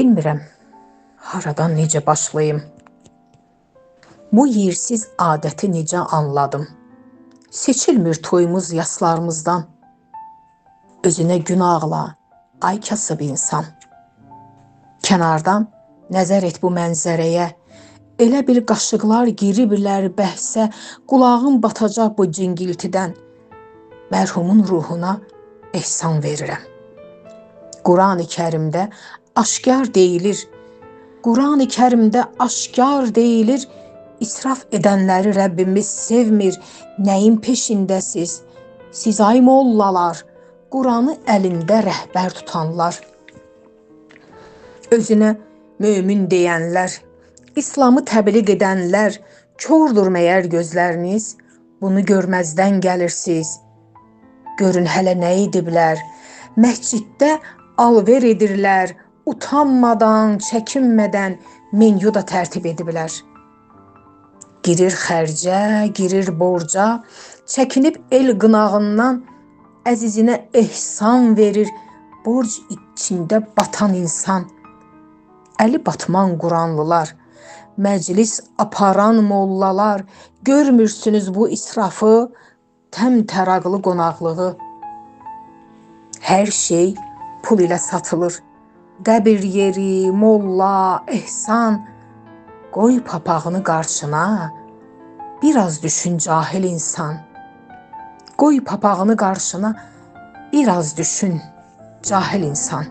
Bilmirəm, haradan necə başlayım. Bu yersiz adəti necə anladım. Seçilmir toyumuz yaslarımızdan. Özünə günahla, ay kasıb insan. Kənardan nəzər et bu mənzərəyə. Elə bil qaşıqlar giriblər bəhsə, qulağın batacaq bu cingiltidən. Mərhumun ruhuna ehsan verirəm. Quran-ı Kərimdə aşkar deyilir. Quran-ı Kərimdə aşkar deyilir. İsraf edənləri Rəbbimiz sevmir. Nəyin peşindəsiz? Siz ay mollalar, Quranı əlində rəhbər tutanlar. Özünə mömin deyənlər, İslamı təbliğ edənlər, kordur məyər gözləriniz? Bunu görməzdən gəlirsiniz. Görün hələ nə ediblər? Məsciddə alver edirlər, utanmadan, çəkinmədən menyu da tərtib ediblər. Girir xərcə, girir borca, çəkinib el qınağından, əzizinə ehsan verir, borc içində batan insan. Əli batman Quranlılar, məclis aparan mollalar, görmürsünüz bu israfı, təmtəraqlı qonaqlığı. Hər şey pul ilə satılır. Qəbir yeri, molla, ehsan. Qoy papağını qarşına, biraz düşün cahil insan. Qoy papağını qarşına, biraz düşün cahil insan.